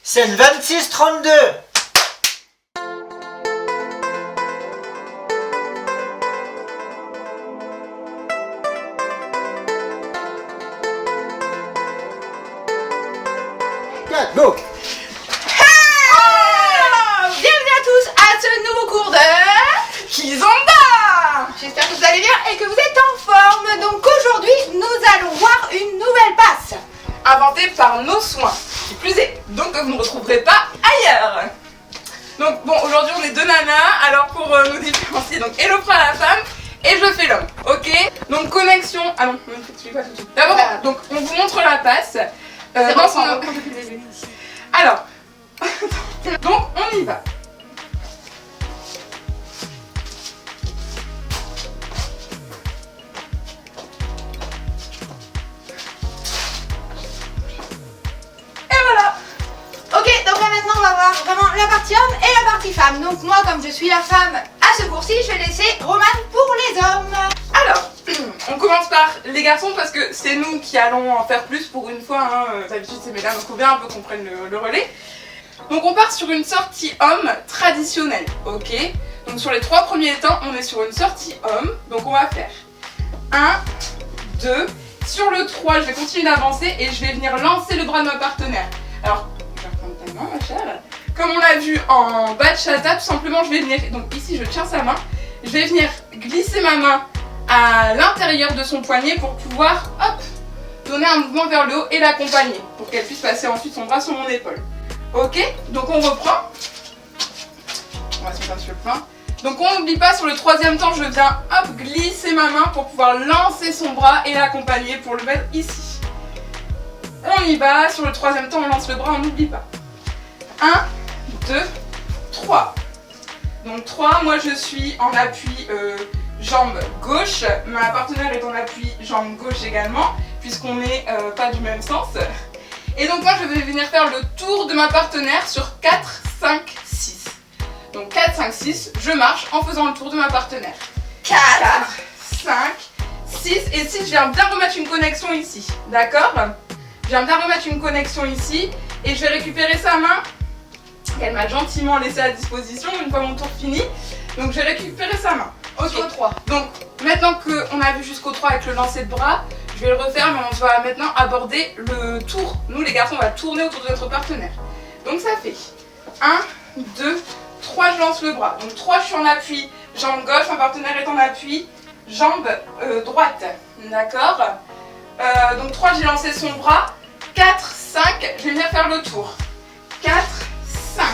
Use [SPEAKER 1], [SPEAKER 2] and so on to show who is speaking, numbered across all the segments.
[SPEAKER 1] Scène 26-32. Go.
[SPEAKER 2] Bienvenue à tous à ce nouveau cours de Kizomba. J'espère que vous allez bien et que vous êtes en forme. Donc aujourd'hui, nous allons voir une nouvelle passe inventée par nos soins. Qui plus est, donc que vous ne retrouverez pas ailleurs. Donc bon, aujourd'hui on est deux nanas. Alors pour nous différencier, donc Hello fera la femme et je fais l'homme. Ok. Donc connexion. Ah non, tu fais pas tout de suite. D'abord, donc on vous montre la passe. Dans son... Alors, donc on y va. Et voilà. Ok, donc là maintenant on va voir vraiment la partie homme et la partie femme. Donc moi, comme je suis la femme à ce cours-ci, je vais laisser Romane pour les hommes. Alors, on commence par les garçons parce que c'est nous qui allons en faire plus pour une fois. Hein. D'habitude c'est mesdames, donc il faut bien un peu qu'on prenne le relais. Donc on part sur une sortie homme traditionnelle, ok. Donc sur les 3 premiers temps, on est sur une sortie homme. Donc on va faire 1, 2. Sur le 3, je vais continuer d'avancer et je vais venir lancer le bras de ma partenaire. Alors, je vais reprendre ta main, ma chère. Comme on l'a vu en bachata, tout simplement, je vais venir, donc ici je tiens sa main, je vais venir glisser ma main à l'intérieur de son poignet pour pouvoir, hop, donner un mouvement vers le haut et l'accompagner pour qu'elle puisse passer ensuite son bras sur mon épaule. Ok, donc on reprend. On va se mettre un petit peu plein. Donc on n'oublie pas, sur le 3e temps, je viens, hop, glisser ma main pour pouvoir lancer son bras et l'accompagner pour le mettre ici. On y va, sur le 3e temps, on lance le bras, on n'oublie pas. 1, 2, 3. Donc 3, moi je suis en appui jambe gauche, ma partenaire est en appui jambe gauche également, puisqu'on n'est pas du même sens. Et donc moi je vais venir faire le tour de ma partenaire sur 4, 5, 6. Donc 4, 5, 6, je marche en faisant le tour de ma partenaire. 4, 5, 6, et si je viens bien remettre une connexion ici, d'accord? Je viens bien remettre une connexion ici, et je vais récupérer sa main, qu'elle m'a gentiment laissée à disposition une fois mon tour fini. Donc je vais récupérer sa main. Ok. Jusqu'au 3. Donc maintenant qu'on a vu jusqu'au 3 avec le lancer de bras, je vais le refaire, mais on va maintenant aborder le tour. Nous les garçons, on va tourner autour de notre partenaire. Donc ça fait 1, 2, 3, je lance le bras. Donc 3, je suis en appui jambe gauche, mon partenaire est en appui jambe droite. D'accord. Donc 3, j'ai lancé son bras. 4, 5, je vais venir faire le tour. 4, 5.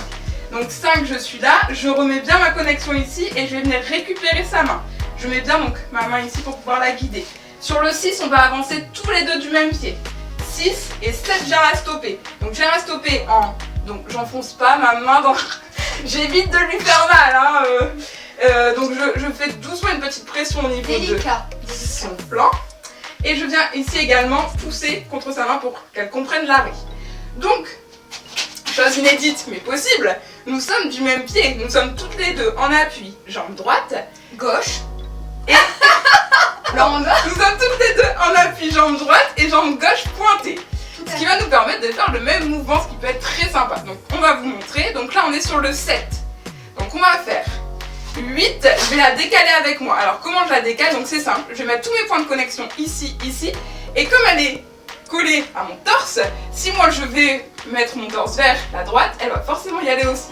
[SPEAKER 2] Donc 5, je suis là, je remets bien ma connexion ici et je vais venir récupérer sa main. Je mets bien donc ma main ici pour pouvoir la guider. Sur le 6, on va avancer tous les deux du même pied. 6 et 7, je viens la stopper. Donc je viens la stopper en... Donc j'enfonce pas ma main dans... J'évite de lui faire mal. Hein, donc je fais doucement une petite pression au niveau de son flanc. Et je viens ici également pousser contre sa main pour qu'elle comprenne l'arrêt. Donc, chose inédite mais possible, nous sommes du même pied. Nous sommes toutes les deux en appui, jambe droite, gauche et... Nous sommes toutes les deux en appui jambe droite et jambe gauche pointée. Ce qui va nous permettre de faire le même mouvement, ce qui peut être très sympa. Donc on va vous montrer. Donc là on est sur le 7. Donc on va faire 8, je vais la décaler avec moi. Alors comment je la décale? Donc c'est simple, je vais mettre tous mes points de connexion ici, ici. Et comme elle est collée à mon torse, si moi je vais mettre mon torse vers la droite, elle va forcément y aller aussi.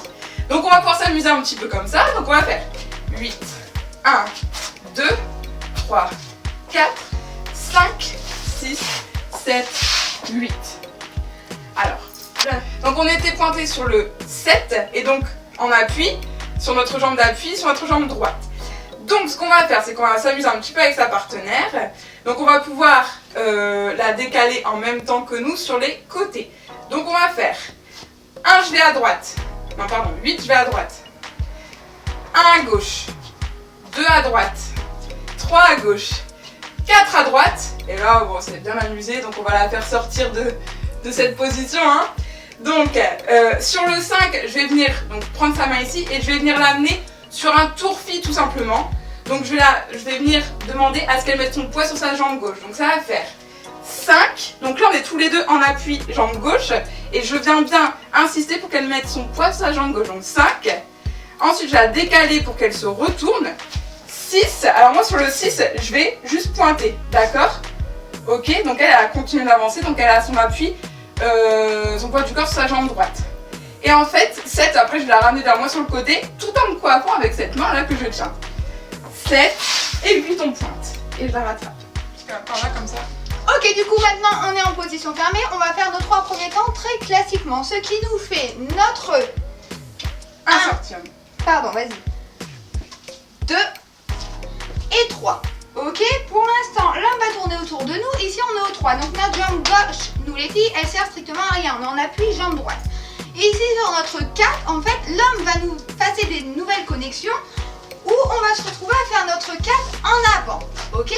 [SPEAKER 2] Donc on va pouvoir s'amuser un petit peu comme ça. Donc on va faire 8, 1, 2, 3, 4, 5, 6, 7, 8. Alors, donc on était pointé sur le 7 et donc en appui, sur notre jambe d'appui, sur notre jambe droite. Donc ce qu'on va faire, c'est qu'on va s'amuser un petit peu avec sa partenaire. Donc on va pouvoir la décaler en même temps que nous sur les côtés. Donc on va faire 1, je vais à droite. Non pardon, 8, je vais à droite. 1 à gauche. 2 à droite. 3 à gauche. 4 à droite. Et là, bon, c'est bien amusé, donc on va la faire sortir de cette position. Hein. Donc, sur le 5, je vais venir donc, prendre sa main ici et je vais venir l'amener sur un tourfi tout simplement. Donc, je vais venir demander à ce qu'elle mette son poids sur sa jambe gauche. Donc, ça va faire 5. Donc là, on est tous les deux en appui jambe gauche.
[SPEAKER 3] Et je viens bien insister pour qu'elle mette son poids sur sa jambe gauche, donc 5. Ensuite, je vais la décaler pour qu'elle se retourne. 6. Alors moi, sur le 6, je vais juste pointer, d'accord? Ok, donc elle a continué d'avancer, donc elle a son appui, son poids du corps sur sa jambe droite. Et en fait, 7, après je vais la ramener vers moi sur le côté, tout en me coiffant avec cette main là que je tiens. 7, et puis on pointe. Et je la rattrape. Par là, comme ça.
[SPEAKER 2] Ok, du coup maintenant on est en position fermée, on va faire nos 3 premiers temps très classiquement, ce qui nous fait notre
[SPEAKER 3] Insertion.
[SPEAKER 2] Pardon, vas-y. 2 et 3. Ok, pour l'instant, l'homme va tourner autour de nous. Ici, on est au 3. Donc, notre jambe gauche, nous les filles, elle sert strictement à rien. On est en appui, jambe droite. Ici, sur notre 4, en fait, l'homme va nous passer des nouvelles connexions où on va se retrouver à faire notre 4 en avant. Ok,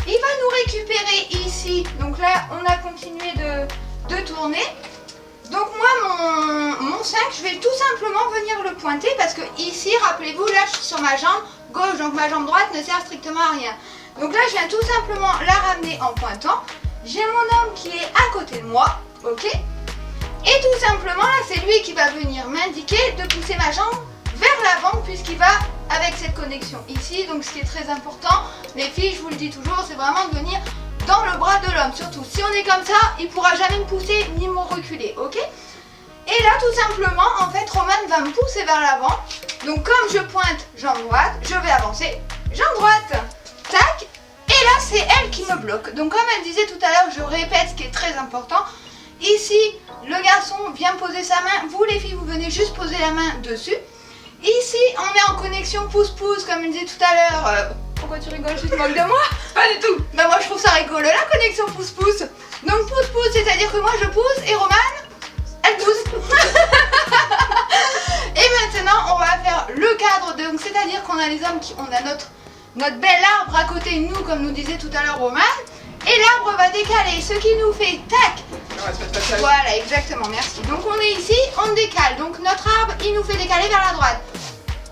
[SPEAKER 2] il va nous récupérer ici. Donc là, on a continué de tourner. Donc moi, mon 5, je vais tout simplement venir le pointer parce que ici, rappelez-vous, là, je suis sur ma jambe gauche, donc ma jambe droite ne sert strictement à rien. Donc là, je viens tout simplement la ramener en pointant. J'ai mon homme qui est à côté de moi, ok? Et tout simplement, là, c'est lui qui va venir m'indiquer de pousser ma jambe vers l'avant puisqu'il va avec cette connexion ici. Donc ce qui est très important, les filles, je vous le dis toujours, c'est vraiment de venir dans le bras de l'homme. Surtout, si on est comme ça, il ne pourra jamais me pousser ni me reculer, ok? Et là, tout simplement, en fait, Romane va me pousser vers l'avant. Donc comme je pointe jambe droite, je vais avancer jambe droite. Tac. Et là, c'est elle qui me bloque. Donc comme elle disait tout à l'heure, je répète ce qui est très important. Ici, le garçon vient poser sa main. Vous, les filles, vous venez juste poser la main dessus. Ici, on est en connexion pouce-pouce, comme elle disait tout à l'heure. Pourquoi tu rigoles? Tu te moques de moi? Pas du tout. Bah moi, je trouve ça rigolo, la connexion pouce-pouce. Donc pouce-pouce, c'est-à-dire que moi, je pousse et Romane, elle pousse. Et maintenant, on va faire le cadre. Donc c'est-à-dire qu'on a les hommes qui... On a notre bel arbre à côté de nous, comme nous disait tout à l'heure Romane. Et l'arbre va décaler, ce qui nous fait tac. Voilà, exactement, merci. Donc on est ici, on décale. Donc notre arbre, il nous fait décaler vers la droite.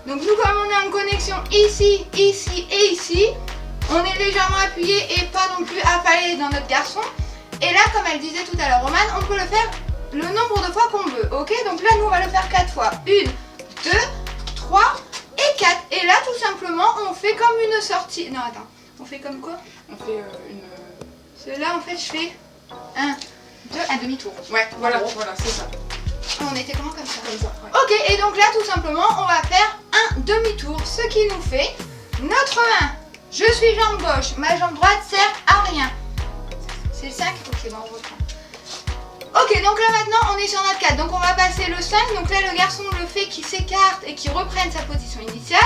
[SPEAKER 2] Donc nous, comme on est en connexion ici, ici et ici, on est légèrement appuyé et pas non plus affalé dans notre garçon. Et là, comme elle disait tout à l'heure Romane, on peut le faire le nombre de fois qu'on veut, ok? Donc là, nous, on va le faire 4 fois. 1, 2, 3 et 4. Et là, tout simplement, on fait comme une sortie. Non, attends, on fait comme quoi?
[SPEAKER 3] On fait une...
[SPEAKER 2] Là, en fait, je fais 1, 2, un demi-tour.
[SPEAKER 3] Ouais, voilà, voilà, c'est ça.
[SPEAKER 2] On était comment comme ça?
[SPEAKER 3] Comme ça, ouais.
[SPEAKER 2] Ok, et donc là, tout simplement, on va faire un demi-tour, ce qui nous fait notre main. Je suis jambe gauche, ma jambe droite sert à rien. C'est le 5? Ok, bon, on reprend. Ok, donc là maintenant, on est sur notre 4. Donc on va passer le 5. Donc là, le garçon le fait qu'il s'écarte et qu'il reprenne sa position initiale.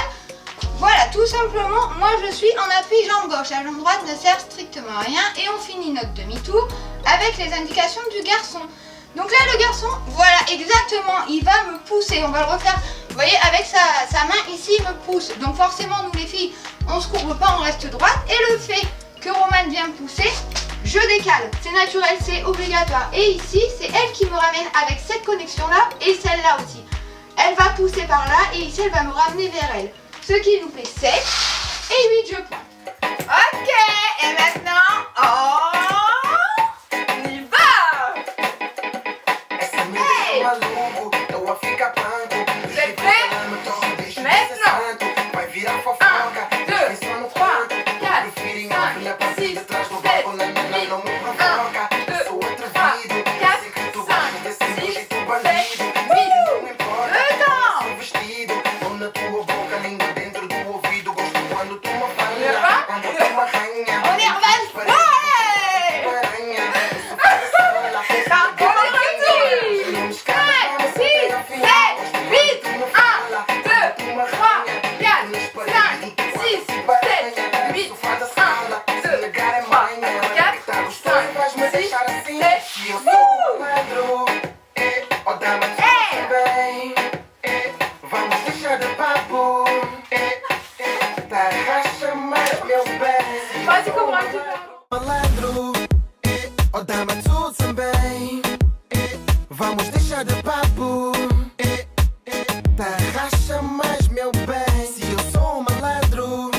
[SPEAKER 2] Voilà, tout simplement, moi je suis en appui jambe gauche. La jambe droite ne sert strictement à rien. Et on finit notre demi-tour avec les indications du garçon. Donc là, le garçon, voilà, exactement, il va me pousser. On va le refaire, vous voyez, avec sa main ici, il me pousse. Donc forcément, nous les filles, on se courbe pas, on reste droite. Et le fait que Romane vient pousser, je décale. C'est naturel, c'est obligatoire. Et ici, c'est elle qui me ramène avec cette connexion-là et celle-là aussi. Elle va pousser par là et ici, elle va me ramener vers elle. Ce qui nous fait 7 et 8, je pointe. Ok, et maintenant, on y va! Hey! Vous êtes prêts? Maintenant! 1, 2, 3, 4, 5, 6, 7, 8, 1, 2, 3, 4, 5, 6, 7, 8. Le temps! On est revache. Ouais! Par contre, on continue. 5, 6, 7, 8, 1, 2, 3, 4, 5, 6, 7, 8, 1, 2, 3, 4, 5, 6, 7,
[SPEAKER 4] Vamos deixar de papo, tá racha mais meu bem.
[SPEAKER 2] Pode cobrar de
[SPEAKER 4] Malandro, oh dama tudo também. Vamos deixar de papo, tá racha mais meu bem. Se eu sou um malandro,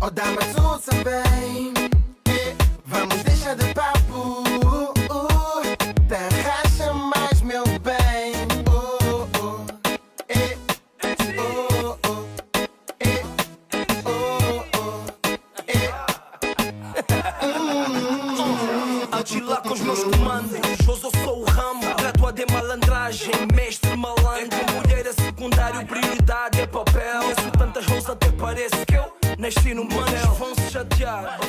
[SPEAKER 4] oh dama tudo também. Vamos deixar de papo, tá racha mais
[SPEAKER 5] Curti lá com os meus comandos. Hoje eu sou o Rambo, trato-a de malandragem, mestre malandro. Entre mulher é secundário, prioridade é papel. Conheço tantas rosas até parece que eu nasci num panel. Vão se chatear.